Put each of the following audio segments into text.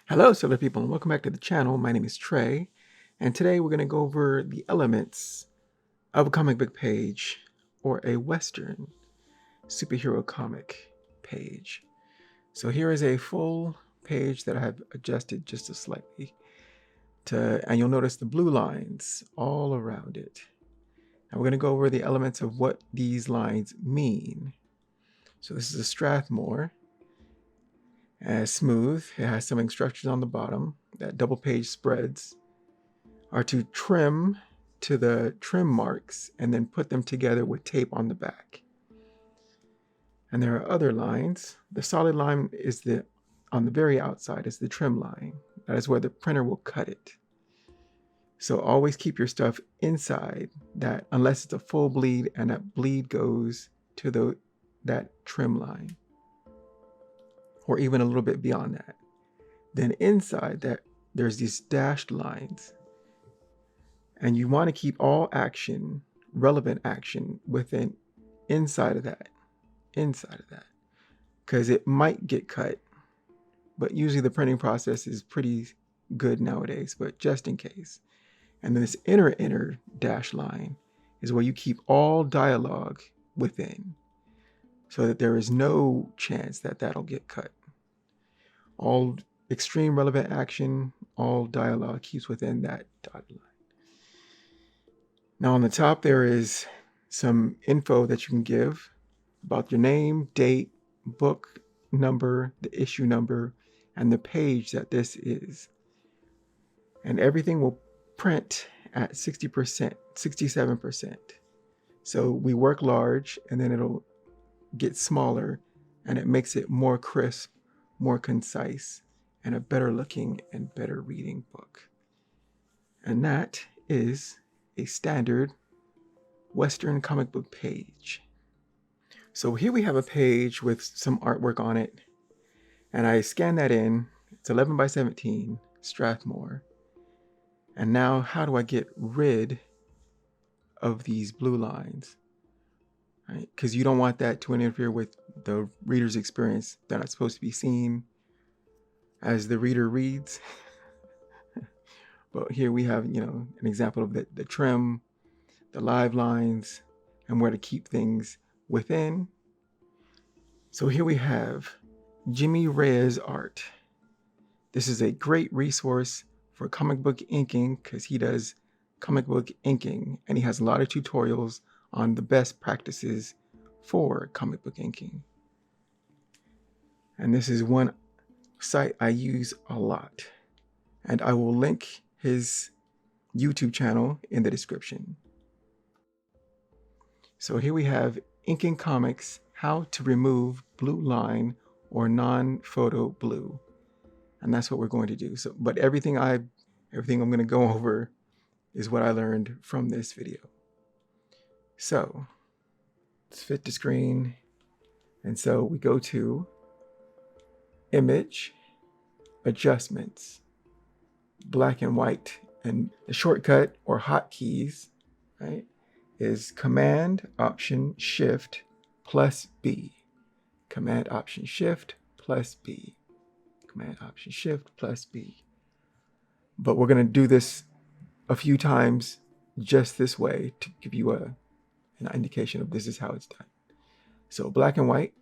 Hello, Solar People, and welcome back to the channel. My name is Trey, and today we're going to go over the elements of a comic book page or a Western superhero comic page. So here is a full page that I have adjusted just a slightly, and you'll notice the blue lines all around it. And we're going to go over the elements of what these lines mean. So this is a Strathmore. Smooth. It has some instructions on the bottom that double page spreads are to trim to the trim marks and then put them together with tape on the back. And there are other lines. The solid line is on the very outside is the trim line. That is where the printer will cut it. So always keep your stuff inside that, unless it's a full bleed, and that bleed goes to that trim line, or even a little bit beyond that. Then inside that, there's these dashed lines. And you want to keep all action, relevant action, inside of that. Because it might get cut, but usually the printing process is pretty good nowadays, but just in case. And then this inner dash line is where you keep all dialogue within, so that there is no chance that that'll get cut. All extreme relevant action, all dialogue keeps within that dotted line. Now on the top, there is some info that you can give about your name, date, book number, the issue number, and the page that this is. And everything will print at 60%, 67%. So we work large, and then it'll get smaller, and it makes it more crisp, more concise, and a better looking and better reading book. And that is a standard Western comic book page. So here we have a page with some artwork on it, and I scanned that in. It's 11 by 17 Strathmore. And now how do I get rid of these blue lines? Right? Because you don't want that to interfere with the reader's experience. They're not supposed to be seen as the reader reads. But here we have, an example of the trim, the live lines, and where to keep things within. So here we have Jimmy Reyes art. This is a great resource for comic book inking, because he does comic book inking, and he has a lot of tutorials on the best practices for comic book inking. And this is one site I use a lot, and I will link his YouTube channel in the description. So here we have Inking Comics, how to remove blue line or non-photo blue. And that's what we're going to do. So, but everything I'm going to go over is what I learned from this video. So let's fit the screen. And so we go to Image, Adjustments, Black and White. And the shortcut or hotkeys, right, is Command, Option, Shift, plus B. Command, Option, Shift, plus B. Command, Option, Shift, plus B. But we're going to do this a few times just this way to give you an indication of this is how it's done. So black and white,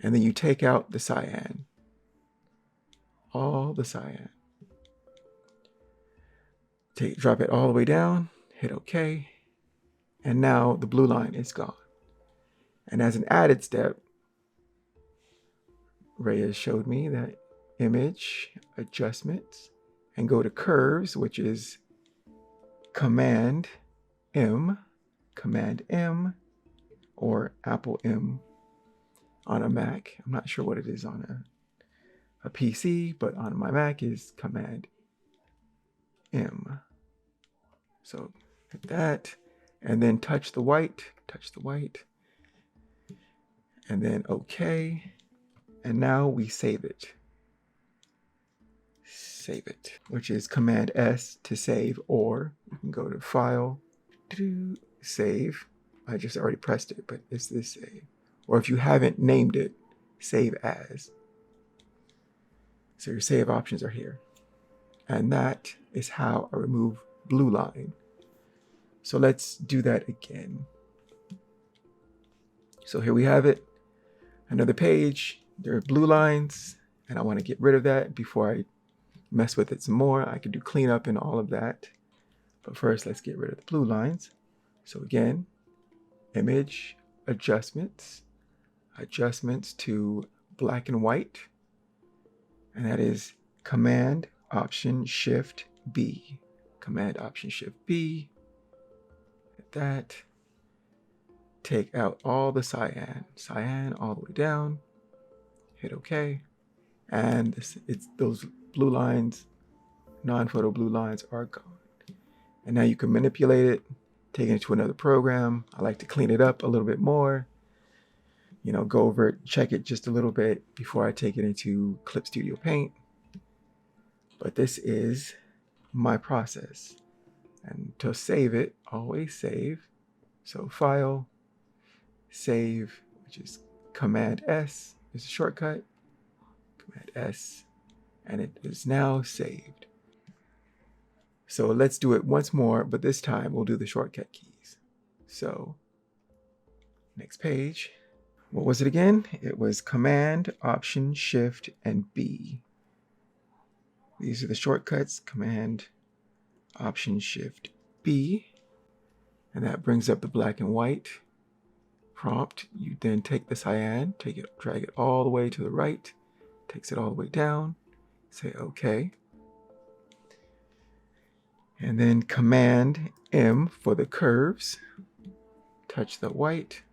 and then you take out the cyan, all the cyan. Drop it all the way down, hit OK, and now the blue line is gone. And as an added step, Reyes showed me that Image, Adjustments, and go to Curves, which is Command M, or Apple M on a Mac. I'm not sure what it is on a PC, but on my Mac is Command M. So hit that, and then touch the white, and then OK. And now we save it, which is Command S to save, or you can go to File, Save. I just already pressed it, but it's this save. Or if you haven't named it, Save As. So your save options are here. And that is how I remove Blueline. So let's do that again. So here we have it. Another page. There are blue lines, and I want to get rid of that before I mess with it some more. I could do cleanup and all of that. But first, let's get rid of the blue lines. So again, image, adjustments to black and white. And that is Command, Option, Shift, B. Command, Option, Shift, B. Hit that. Take out all the cyan all the way down. Hit OK. And those blue lines, non-photo blue lines are gone. And now you can manipulate it, take it to another program. I like to clean it up a little bit more. You know, go over it, check it just a little bit before I take it into Clip Studio Paint. But this is my process. And to save it, always save. So File, Save, which is Command S, is a shortcut. Command S, and it is now saved. So let's do it once more, but this time we'll do the shortcut keys. So next page. What was it again? It was Command, Option, Shift, and B. These are the shortcuts, Command, Option, Shift, B. And that brings up the black and white prompt. You then take the cyan, drag it all the way to the right, takes it all the way down, say OK. And then Command M for the curves. Touch the white.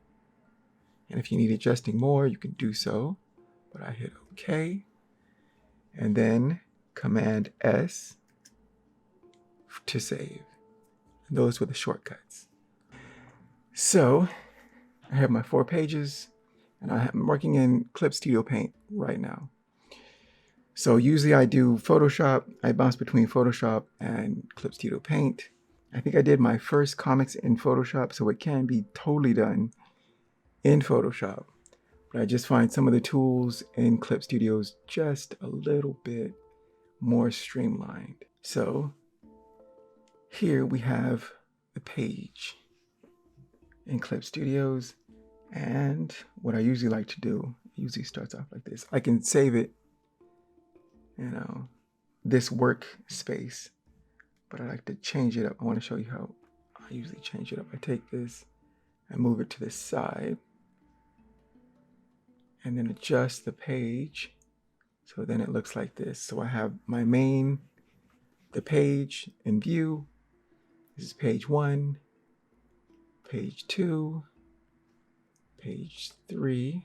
And if you need adjusting more, you can do so. But I hit OK. And then Command S to save. And those were the shortcuts. So I have my 4 pages, and I'm working in Clip Studio Paint right now. So usually I do Photoshop. I bounce between Photoshop and Clip Studio Paint. I think I did my first comics in Photoshop, so it can be totally done in Photoshop. But I just find some of the tools in Clip Studios just a little bit more streamlined. So here we have the page in Clip Studios. And what I usually like to do, it usually starts off like this. I can save it, you know, this workspace, but I like to change it up. I want to show you how I usually change it up. I take this and move it to the side and then adjust the page. So then it looks like this. So I have my the page in view. This is page 1, page 2, page 3,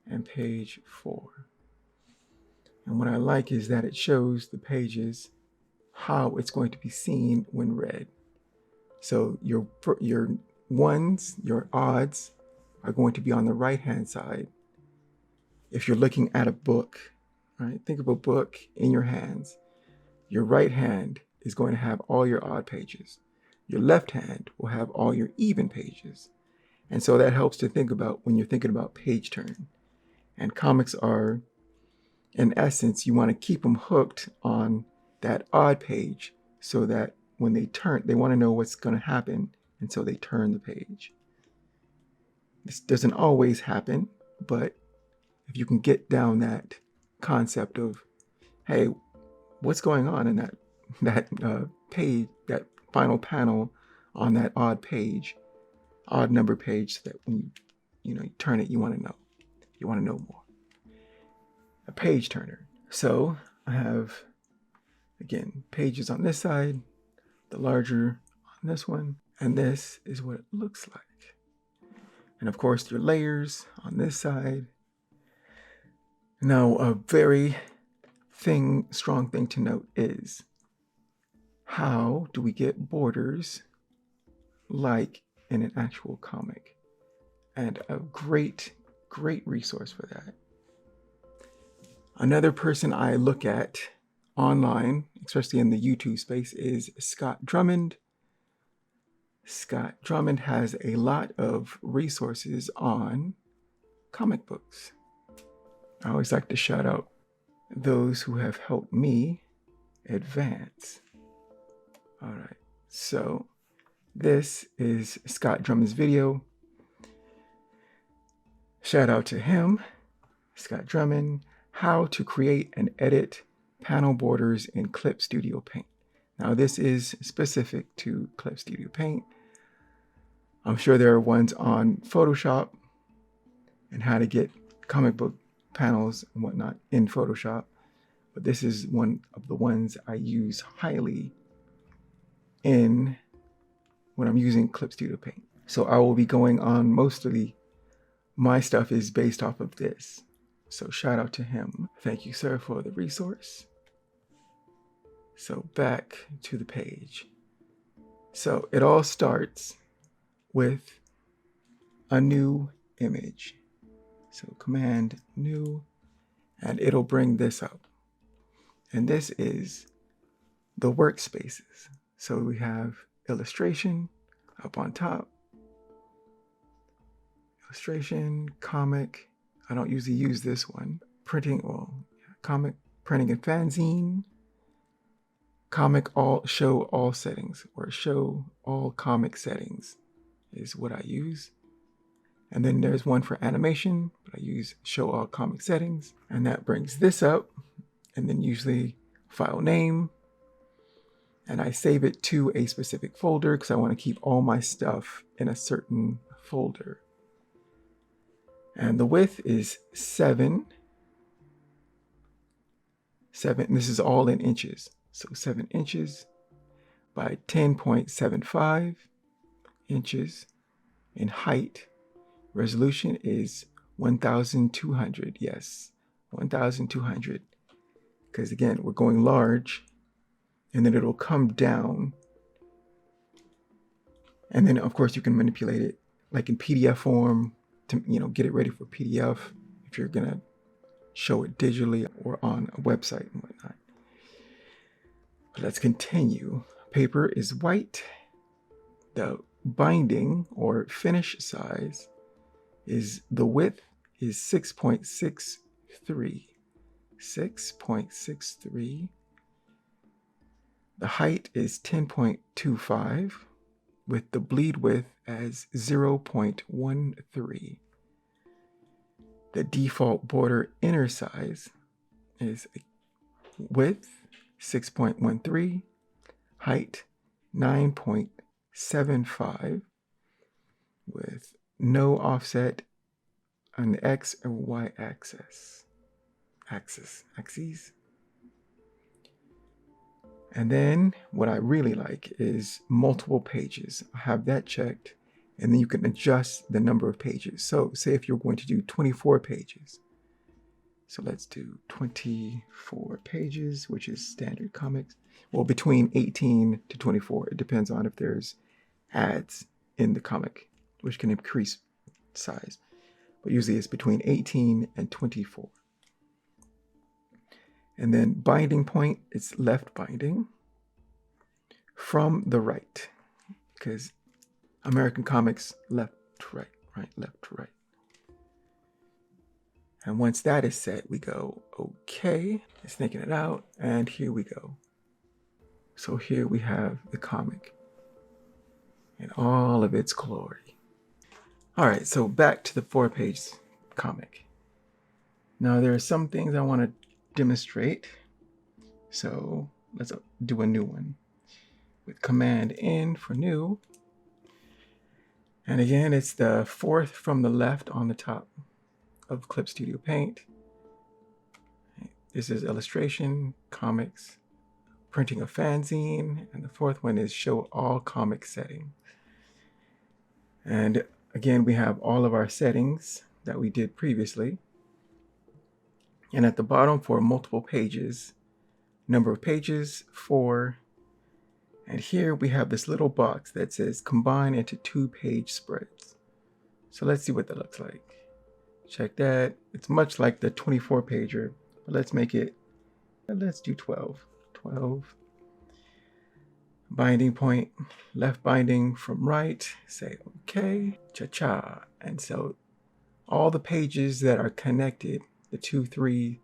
and page 4. And what I like is that it shows the pages how it's going to be seen when read. So your ones, your odds are going to be on the right-hand side. If you're looking at a book, right? Think of a book in your hands. Your right hand is going to have all your odd pages. Your left hand will have all your even pages. And so that helps to think about when you're thinking about page turn. And comics are, in essence, you want to keep them hooked on that odd page so that when they turn, they want to know what's going to happen. And so they turn the page. This doesn't always happen, but if you can get down that concept of, hey, what's going on in that page, that final panel on that odd page, odd number page, so that when you turn it, you want to know. You want to know more. A page turner. So I have, again, pages on this side, the larger on this one, and this is what it looks like. And of course, your layers on this side. Now, a very strong thing to note is, how do we get borders like in an actual comic? And a great resource for that. Another person I look at online, especially in the YouTube space, is Scott Drummond. Scott Drummond has a lot of resources on comic books. I always like to shout out those who have helped me advance. All right, so this is Scott Drummond's video. Shout out to him, Scott Drummond, how to create and edit panel borders in Clip Studio Paint. Now this is specific to Clip Studio Paint. I'm sure there are ones on Photoshop and how to get comic book panels and whatnot in Photoshop, but this is one of the ones I use highly in when I'm using Clip Studio Paint. So I will be going on, mostly my stuff is based off of this. So shout out to him. Thank you, sir, for the resource. So back to the page. So it all starts with a new image. So Command New, and it'll bring this up. And this is the workspaces. So we have illustration up on top. Illustration, comic. I don't usually use this one. Printing, well, comic, printing and fanzine. Comic all, show all settings, or show all comic settings is what I use. And then there's one for animation, but I use show all comic settings. And that brings this up. And then usually file name. And I save it to a specific folder because I want to keep all my stuff in a certain folder. And the width is 7. This is all in inches. So 7 inches by 10.75 inches in height. Resolution is 1200. Yes, 1200. Because again, we're going large, and then it'll come down. And then of course you can manipulate it like in PDF form to, get it ready for PDF if you're gonna show it digitally or on a website and whatnot. But let's continue. Paper is white. The binding or finish size is, the width is 6.63. 6.63. The height is 10.25 with the bleed width as 0.13. The default border inner size is width 6.13, height 9.75 with no offset on the X or Y axis. Axes. And then what I really like is multiple pages. I have that checked, and then you can adjust the number of pages. So say if you're going to do 24 pages. So let's do 24 pages, which is standard comics. Well, between 18 to 24. It depends on if there's ads in the comic, which can increase size. But usually it's between 18 and 24. And then binding point, it's left binding from the right, because American comics left to right, left to right. And once that is set, we go, okay, it's thinking it out, and here we go. So here we have the comic in all of its glory. All right, so back to the 4-page comic. Now there are some things I want to demonstrate. So let's do a new one with Command N for new. And again, it's the 4th from the left on the top of Clip Studio Paint. This is illustration, comics, printing a fanzine, and the 4th one is show all comic setting. And again, we have all of our settings that we did previously. And at the bottom for multiple pages, number of pages, 4. And here we have this little box that says combine into 2-page spreads. So let's see what that looks like. Check that. It's much like the 24-pager, but let's make it, let's do 12. 12. Binding point, left binding from right, say okay, cha-cha. And so all the pages that are connected, the 2, 3,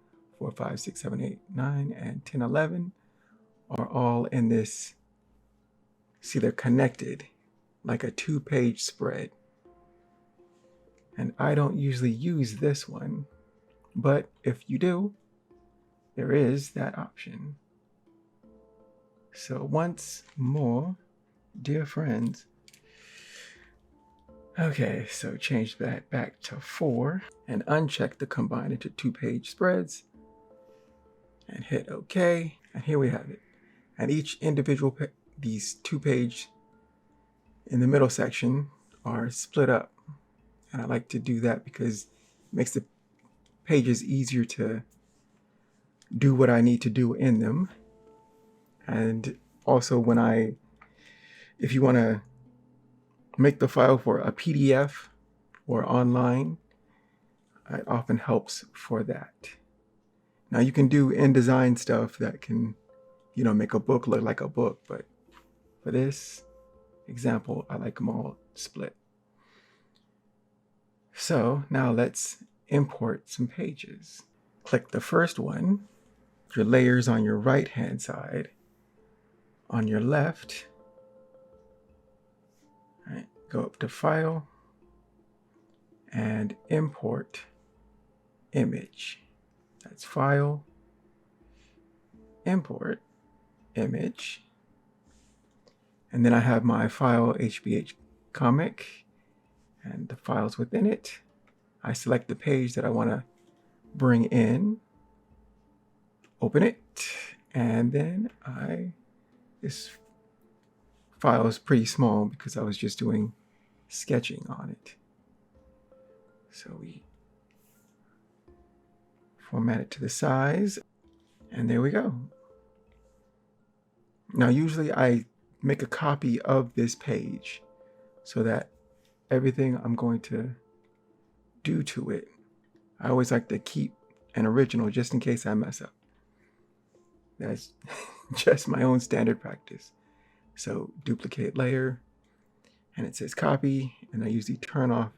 4, 5, 6, 7, 8, 9, and 10, 11 are all in this. See, they're connected like a 2-page spread. And I don't usually use this one, but if you do, there is that option. So once more, dear friends, okay, so change that back to 4 and uncheck the combine into 2-page spreads and hit OK. And here we have it. And each individual, these 2-page in the middle section are split up. And I like to do that because it makes the pages easier to do what I need to do in them. And also if you want to make the file for a PDF or online, it often helps for that. Now you can do InDesign stuff that can, make a book look like a book, but for this example, I like them all split. So now let's import some pages. Click the first one, your layers on your right-hand side. On your left, all right, go up to File and Import Image. That's File, Import Image. And then I have my file HBH comic and the files within it. I select the page that I want to bring in, open it, and then this file is pretty small because I was just doing sketching on it. So we format it to the size, and there we go. Now usually I make a copy of this page so that everything I'm going to do to it, I always like to keep an original just in case I mess up. That's just my own standard practice. So duplicate layer, and it says copy, and I usually turn off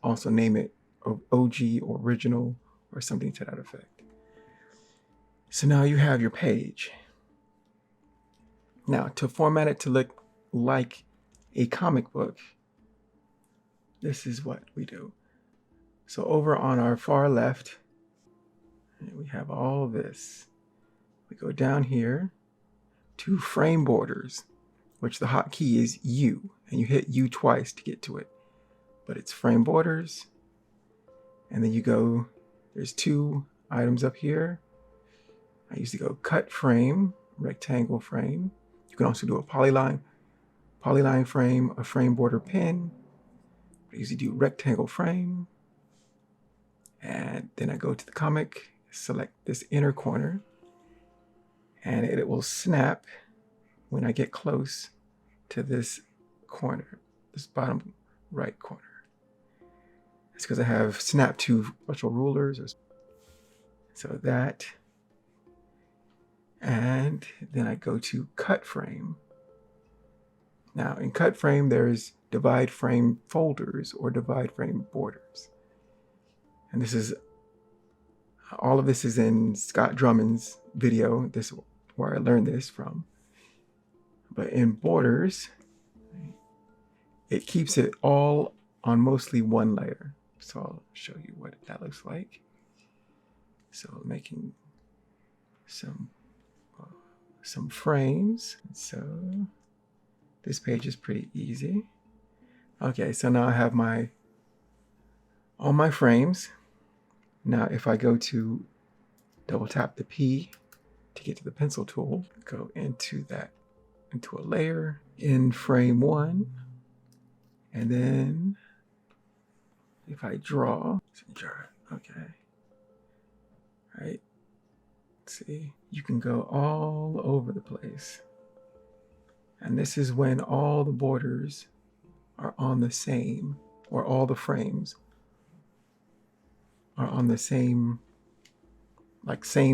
also name it OG or original or something to that effect. So now you have your page. Now to format it to look like a comic book, this is what we do. So over on our far left, we have all this. We go down here to frame borders, which the hotkey is U, and you hit U twice to get to it. But it's frame borders, and then you go, there's 2 items up here. I usually go cut frame, rectangle frame. You can also do a polyline frame, a frame border pin. I usually do rectangle frame. And then I go to the comic, select this inner corner, and it will snap when I get close to this corner, this bottom right corner. It's because I have snap to virtual rulers. So that, and then I go to cut frame. Now in cut frame, there's divide frame folders or divide frame borders. And all of this is in Scott Drummond's video. This is where I learned this from. But in borders, it keeps it all on mostly one layer. So I'll show you what that looks like. So making some frames. So this page is pretty easy. Okay, so now I have all my frames. Now if I go to double tap the P to get to the pencil tool, go into a layer in frame 1, and then if I draw, okay, right, see, you can go all over the place. And this is when all the borders are on the same, or all the frames are on the same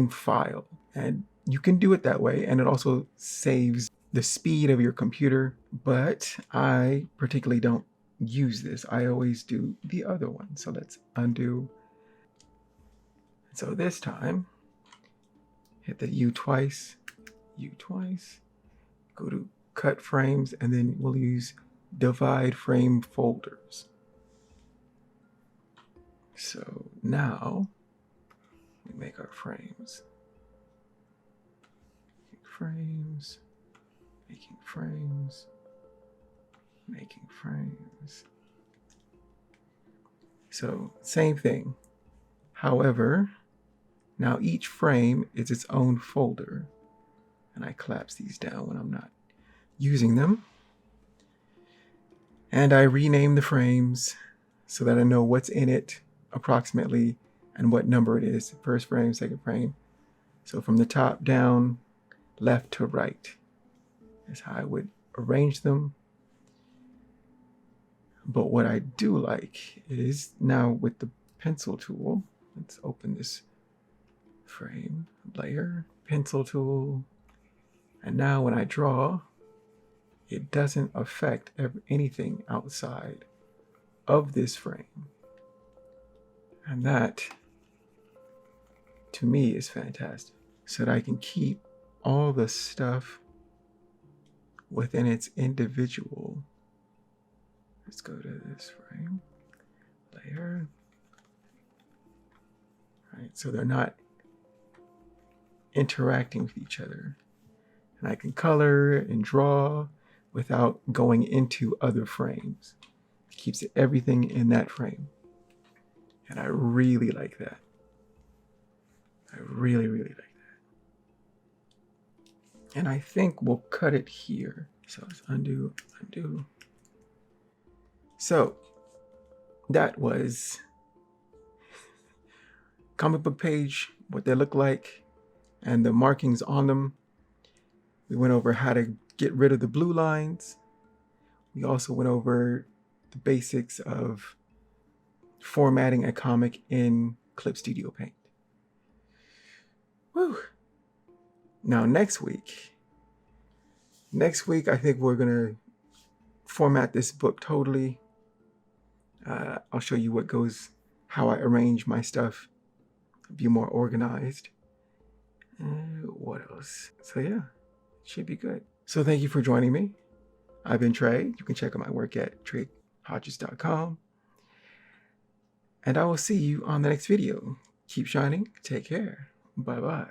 file. And you can do it that way, and it also saves the speed of your computer, but I particularly don't use this. I always do the other one. So let's undo. So this time, hit the U twice, go to cut frames, and then we'll use divide frame folders. So now we make our frames. Making frames. So same thing. However, now each frame is its own folder. And I collapse these down when I'm not using them. And I rename the frames so that I know what's in it approximately and what number it is. First frame, second frame. So from the top down, left to right is how I would arrange them. But what I do like is now with the pencil tool, let's open this frame, layer, pencil tool. And now when I draw, it doesn't affect anything outside of this frame. And that, to me, is fantastic. So that I can keep all the stuff within its individual. Let's go to this frame, layer. All right, so they're not interacting with each other. And I can color and draw without going into other frames. It keeps everything in that frame. And I really like that. I really, really like that. And I think we'll cut it here. So let's undo. So that was comic book page, what they look like, and the markings on them. We went over how to get rid of the blue lines. We also went over the basics of formatting a comic in Clip Studio Paint. Woo! Now next week I think we're gonna format this book totally. I'll show you how I arrange my stuff, be more organized. What else? So yeah, it should be good. So thank you for joining me. I've been Trey. You can check out my work at treyhodges.com. And I will see you on the next video. Keep shining. Take care. Bye-bye.